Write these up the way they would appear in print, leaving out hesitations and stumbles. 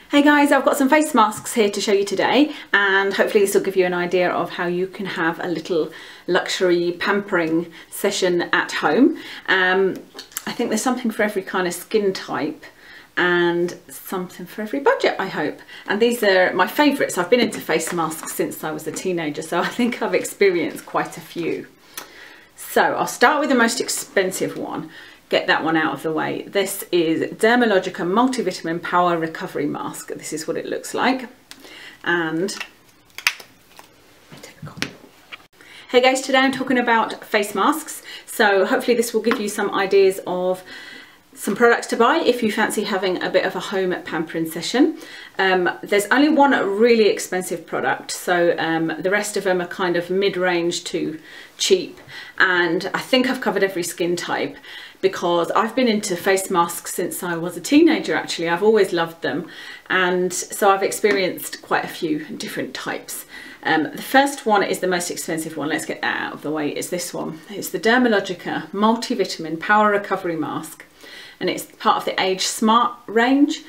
Hey guys, I've got some face masks here to show you today, and hopefully this will give you an idea of how you can have a little luxury pampering session at home. I think there's something for every kind of skin type and something for every budget, I hope. And these are my favourites. I've been into face masks since I was a teenager, so I think I've experienced quite a few. So I'll start with the most expensive one. Get that one out of the way. This is Dermalogica Multivitamin Power Recovery Mask. This is what it looks like. And hey guys, today I'm talking about face masks. So hopefully this will give you some ideas of some products to buy if you fancy having a bit of a home pampering session. There's only one really expensive product, so the rest of them are kind of mid-range to cheap, and I think I've covered every skin type because I've been into face masks since I was a teenager. Actually, I've always loved them, and so I've experienced quite a few different types. The first one is the most expensive one. Let's get that out of the way. It's this one. It's the Dermalogica Multivitamin Power Recovery Mask, and it's part of the Age Smart range.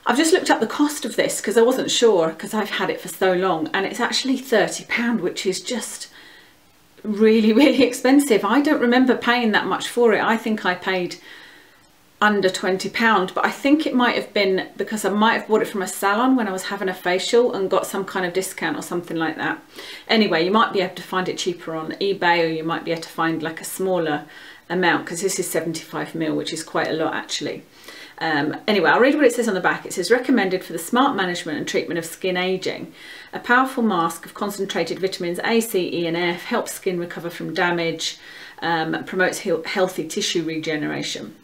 I've just looked up the cost of this because I wasn't sure, because I've had it for so long, and it's actually £30, which is just really expensive. I don't remember paying that much for it. I think I paid under £20, but I think it might have been because I might have bought it from a salon when I was having a facial and got some kind of discount or something like that. Anyway, you might be able to find it cheaper on eBay, or you might be able to find like a smaller amount, because this is 75ml, which is quite a lot actually. Anyway, I'll read what it says on the back. It says, recommended for the smart management and treatment of skin aging. A powerful mask of concentrated vitamins A, C, E and F, helps skin recover from damage, promotes healthy tissue regeneration.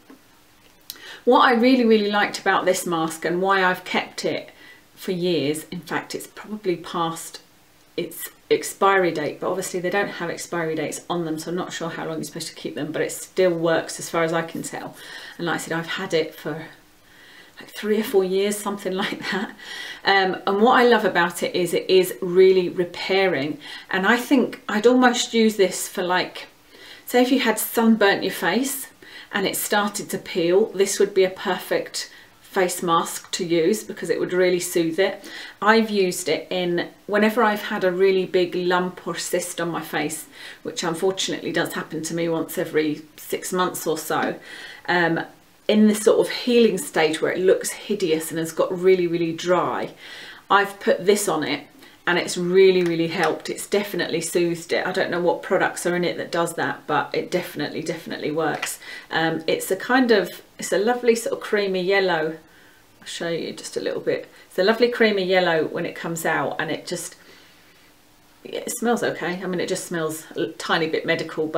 What I really liked about this mask, and why I've kept it for years, in fact it's probably past its expiry date, but obviously they don't have expiry dates on them, so I'm not sure how long you're supposed to keep them, but it still works as far as I can tell. And like I said, I've had it for like 3 or 4 years, something like that. And what I love about it is really repairing. And I think I'd almost use this for, like, say if you had sunburnt your face and it started to peel, this would be a perfect face mask to use because it would really soothe it. I've used it in whenever I've had a really big lump or cyst on my face, which unfortunately does happen to me once every 6 months or so, in this sort of healing stage where it looks hideous and has got really dry. I've put this on it and it's really helped. It's definitely soothed it. I don't know what products are in it that does that, but it definitely works. It's a lovely sort of creamy yellow. I'll show you just a little bit. It's a lovely creamy yellow when it comes out, and it just, it smells okay. I mean, it just smells a tiny bit medical,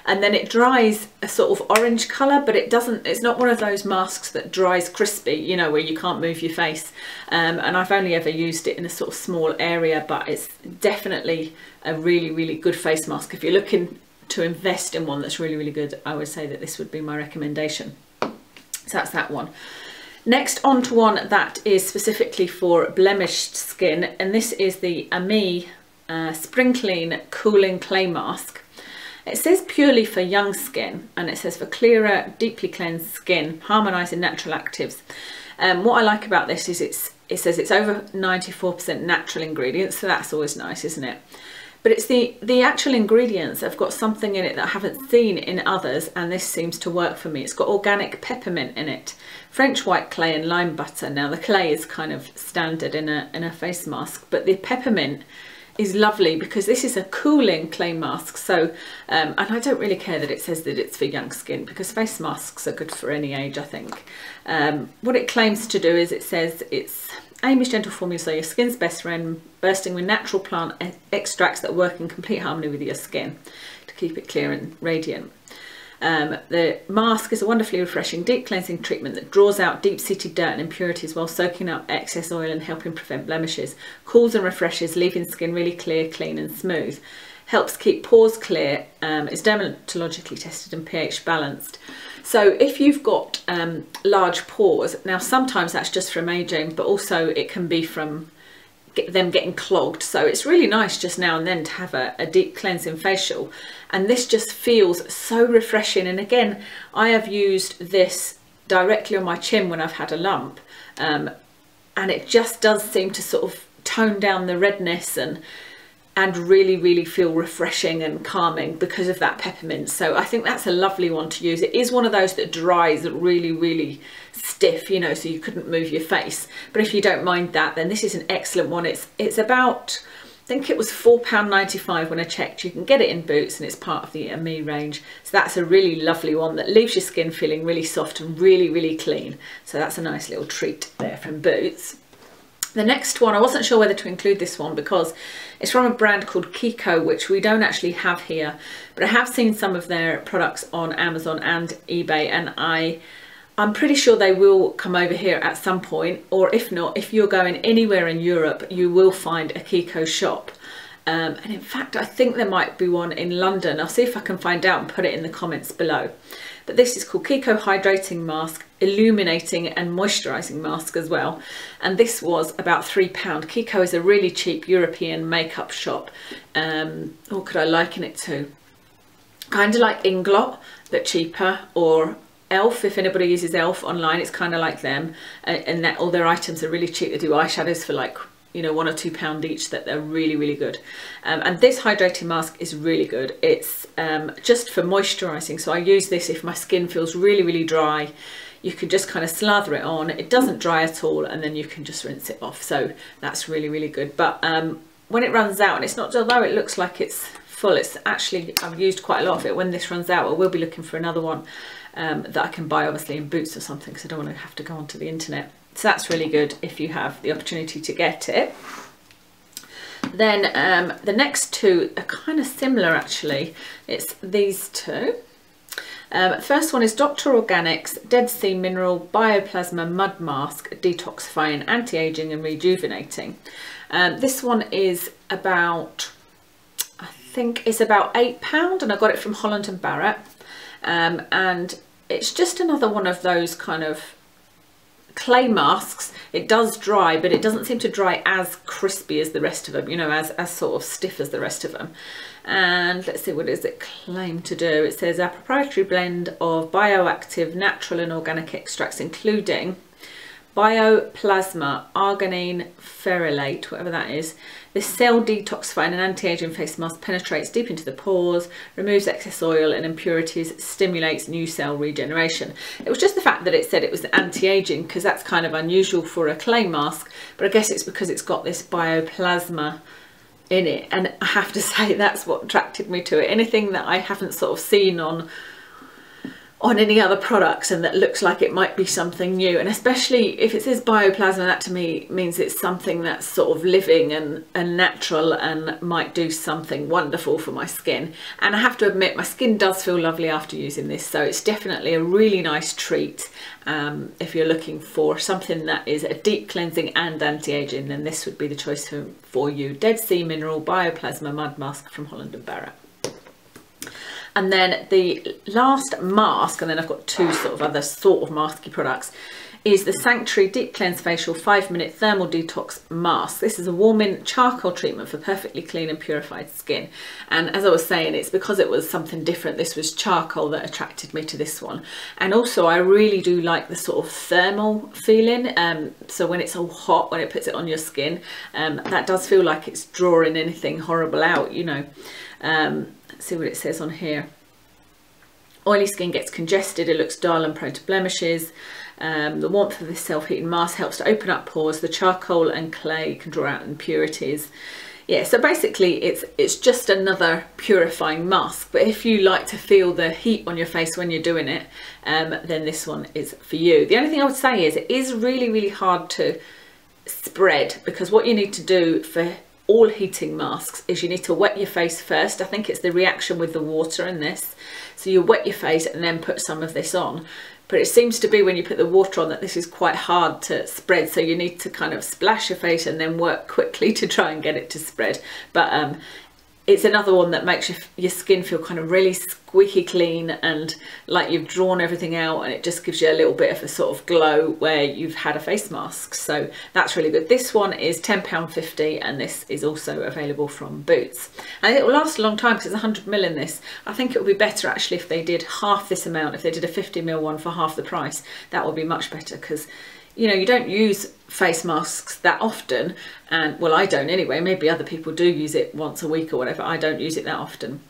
and then it dries a sort of orange colour, but it's not one of those masks that dries crispy, you know, where you can't move your face. And I've only ever used it in a sort of small area, but it's definitely a really good face mask. If you're looking to invest in one that's really good, I would say that this would be my recommendation. So that's that one. Next, on to one that is specifically for blemished skin, and this is the Amie Spring Clean Cooling Clay Mask. It says purely for young skin, and it says for clearer, deeply cleansed skin, harmonising natural actives. What I like about this is it says it's over 94% natural ingredients, so that's always nice, isn't it? But it's the actual ingredients that have got something in it that I haven't seen in others, and this seems to work for me. It's got organic peppermint in it, French white clay and lime butter. Now the clay is kind of standard in a face mask, but the peppermint is lovely because this is a cooling clay mask. So and I don't really care that it says that it's for young skin, because face masks are good for any age, I think. What it claims to do is, it says it's Amie's gentle formula, so your skin's best friend, bursting with natural plant extracts that work in complete harmony with your skin to keep it clear and radiant. The mask is a wonderfully refreshing deep cleansing treatment that draws out deep-seated dirt and impurities while soaking up excess oil and helping prevent blemishes. Cools and refreshes, leaving skin really clear, clean and smooth. Helps keep pores clear, is dermatologically tested and pH balanced. So if you've got large pores, now sometimes that's just from aging, but also it can be from them getting clogged. So it's really nice just now and then to have a deep cleansing facial, and this just feels so refreshing. And again, I have used this directly on my chin when I've had a lump, and it just does seem to sort of tone down the redness and really feel refreshing and calming because of that peppermint. So I think that's a lovely one to use. It is one of those that dries really stiff, you know, so you couldn't move your face. But if you don't mind that, then this is an excellent one. It's about, I think it was £4.95 when I checked. You can get it in Boots, and it's part of the Amie range. So that's a really lovely one that leaves your skin feeling really soft and really clean. So that's a nice little treat there from Boots. The next one, I wasn't sure whether to include this one because it's from a brand called Kiko, which we don't actually have here, but I have seen some of their products on Amazon and eBay, and I'm pretty sure they will come over here at some point, or if not, if you're going anywhere in Europe, you will find a Kiko shop. And in fact, I think there might be one in London. I'll see if I can find out and put it in the comments below. But this is called Kiko Hydrating Mask, Illuminating and Moisturising Mask as well. And this was about £3. Kiko is a really cheap European makeup shop. What could I liken it to? Kind of like Inglot, but cheaper, or Elf, if anybody uses Elf online, it's kind of like them. And that all their items are really cheap. They do eyeshadows for like, you know, £1 or £2 each, that they're really good. And this hydrating mask is really good. It's just for moisturising. So I use this if my skin feels really dry. You can just kind of slather it on. It doesn't dry at all, and then you can just rinse it off. So that's really good. But when it runs out, and it's not, although it looks like it's full, it's actually, I've used quite a lot of it. When this runs out, I will be looking for another one that I can buy obviously in Boots or something, because I don't want to have to go onto the internet. So that's really good if you have the opportunity to get it. Then the next two are kind of similar actually. It's these two. First one is Dr. Organic's Dead Sea Mineral Bioplasma Mud Mask, Detoxifying, Anti-Aging and Rejuvenating. This one is about, I think it's about £8, and I got it from Holland & Barrett. And it's just another one of those kind of clay masks. It does dry, but it doesn't seem to dry as crispy as the rest of them, you know, as sort of stiff as the rest of them. And let's see, what does it claim to do? It says our proprietary blend of bioactive natural and organic extracts, including bioplasma, arginine ferrylate, whatever that is. This cell detoxifying and anti-aging face mask penetrates deep into the pores, removes excess oil and impurities, stimulates new cell regeneration. It was just the fact that it said it was anti-aging, because that's kind of unusual for a clay mask, but I guess it's because it's got this bioplasma in it, and I have to say that's what attracted me to it. Anything that I haven't sort of seen on any other products and that looks like it might be something new, and especially if it says bioplasma, that to me means it's something that's sort of living and natural and might do something wonderful for my skin. And I have to admit, my skin does feel lovely after using this, so it's definitely a really nice treat. If you're looking for something that is a deep cleansing and anti-aging, then this would be the choice for you. Dead Sea Mineral Bioplasma Mud Mask from Holland & Barrett. And then the last mask, and then I've got two sort of other sort of masky products, is the Sanctuary Deep Cleanse Facial 5-minute Thermal Detox Mask. This is a warming charcoal treatment for perfectly clean and purified skin. And as I was saying, it's because it was something different. This was charcoal that attracted me to this one. And also I really do like the sort of thermal feeling. So when it's all hot, when it puts it on your skin, that does feel like it's drawing anything horrible out, you know. Let's see what it says on here. Oily skin gets congested, it looks dull and prone to blemishes. The warmth of this self-heating mask helps to open up pores. The charcoal and clay can draw out impurities. Yeah, so basically it's just another purifying mask, but if you like to feel the heat on your face when you're doing it, then this one is for you. The only thing I would say is it is really hard to spread, because what you need to do for all heating masks is you need to wet your face first. I think it's the reaction with the water in this. So you wet your face and then put some of this on. But it seems to be when you put the water on that this is quite hard to spread. So you need to kind of splash your face and then work quickly to try and get it to spread. But it's another one that makes your skin feel kind of really squeaky clean and like you've drawn everything out, and it just gives you a little bit of a sort of glow where you've had a face mask. So that's really good. This one is £10.50, and this is also available from Boots. And it will last a long time because it's 100ml in this. I think it would be better actually if they did half this amount, if they did a 50ml one for half the price. That would be much better, because you know, you don't use face masks that often, and well, I don't anyway, maybe other people do use it once a week or whatever. I don't use it that often.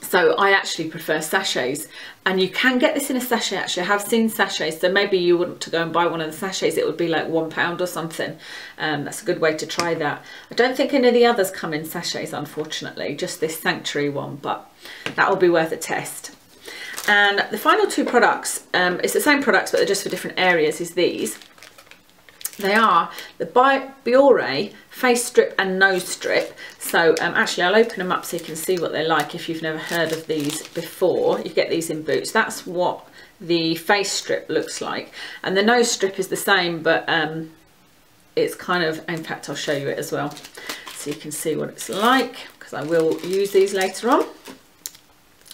So I actually prefer sachets, and you can get this in a sachet. Actually, I have seen sachets, so maybe you wouldn't to go and buy one of the sachets, it would be like £1 or something. That's a good way to try that. I don't think any of the others come in sachets, unfortunately, just this Sanctuary one, but that will be worth a test. And the final two products, it's the same products but they're just for different areas, is these. They are the Biore face strip and nose strip. So actually I'll open them up so you can see what they're like if you've never heard of these before. You get these in Boots. That's what the face strip looks like. And the nose strip is the same, but it's kind of, in fact I'll show you it as well so you can see what it's like, because I will use these later on.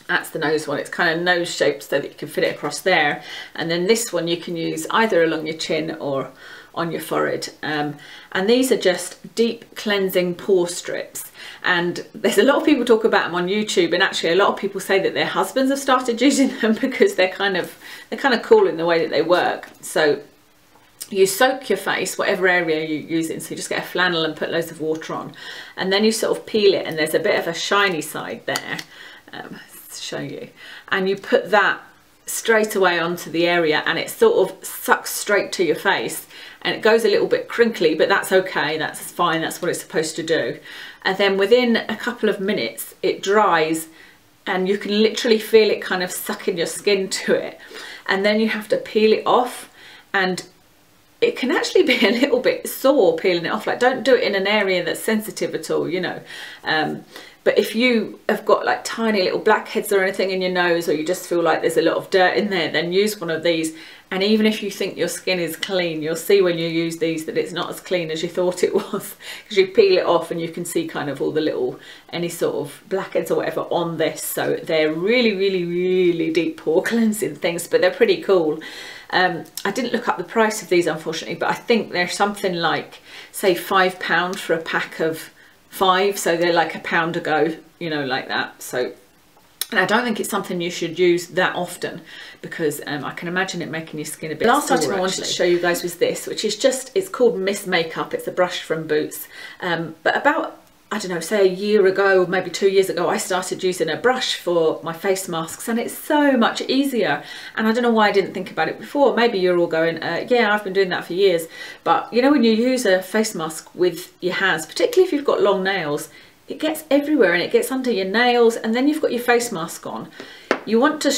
That's the nose one. It's kind of nose shaped so that you can fit it across there. And then this one you can use either along your chin or on your forehead. And these are just deep cleansing pore strips. And there's a lot of people talk about them on YouTube, and actually a lot of people say that their husbands have started using them because they're kind of cool in the way that they work. So you soak your face, whatever area you're using, so you just get a flannel and put loads of water on, and then you sort of peel it, and there's a bit of a shiny side there. Show you, and you put that straight away onto the area, and it sort of sucks straight to your face, and it goes a little bit crinkly, but that's okay, that's fine, that's what it's supposed to do. And then within a couple of minutes it dries, and you can literally feel it kind of sucking your skin to it, and then you have to peel it off, and it can actually be a little bit sore peeling it off. Like, don't do it in an area that's sensitive at all, you know. But if you have got like tiny little blackheads or anything in your nose, or you just feel like there's a lot of dirt in there, then use one of these. And even if you think your skin is clean, you'll see when you use these that it's not as clean as you thought it was, because you peel it off and you can see kind of all the little, any sort of blackheads or whatever on this. So they're really, really, really deep pore cleansing things, but they're pretty cool. I didn't look up the price of these, unfortunately, but I think they're something like, say, £5 for a pack of 5, so they're like £1 a go, you know, like that. So, and I don't think it's something you should use that often, because I can imagine it making your skin a bit sore. The last item I wanted to show you guys was this, which is just, it's called Mist Makeup. It's a brush from Boots. But about, I don't know, say a year ago, maybe 2 years ago, I started using a brush for my face masks, and it's so much easier. And I don't know why I didn't think about it before. Maybe you're all going, yeah, I've been doing that for years. But you know, when you use a face mask with your hands, particularly if you've got long nails, it gets everywhere, and it gets under your nails, and then you've got your face mask on. You want to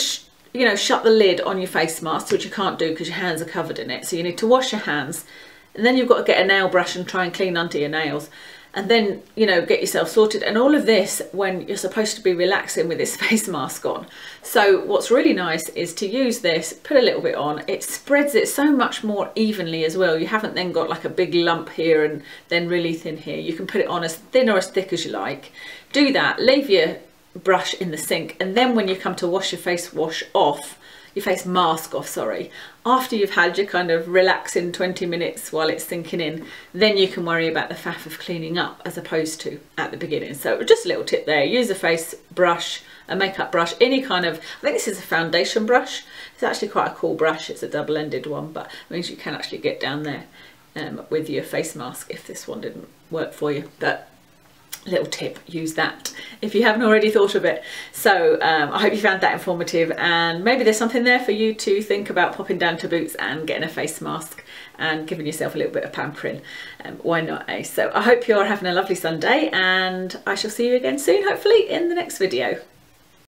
you know, shut the lid on your face mask, which you can't do because your hands are covered in it. So you need to wash your hands, and then you've got to get a nail brush and try and clean under your nails. And then, you know, get yourself sorted, and all of this when you're supposed to be relaxing with this face mask on. So what's really nice is to use this, put a little bit on, it spreads it so much more evenly as well. You haven't then got like a big lump here and then really thin here. You can put it on as thin or as thick as you like. Do that, leave your brush in the sink, and then when you come to wash your face mask off, sorry, after you've had your kind of relaxing 20 minutes while it's sinking in, then you can worry about the faff of cleaning up, as opposed to at the beginning. So just a little tip there, use a face brush, a makeup brush, any kind of, I think this is a foundation brush. It's actually quite a cool brush. It's a double-ended one, but it means you can actually get down there with your face mask if this one didn't work for you. But little tip, use that if you haven't already thought of it. So I hope you found that informative, and maybe there's something there for you to think about popping down to Boots and getting a face mask and giving yourself a little bit of pampering. Why not, eh? So I hope you're having a lovely Sunday, and I shall see you again soon, hopefully in the next video.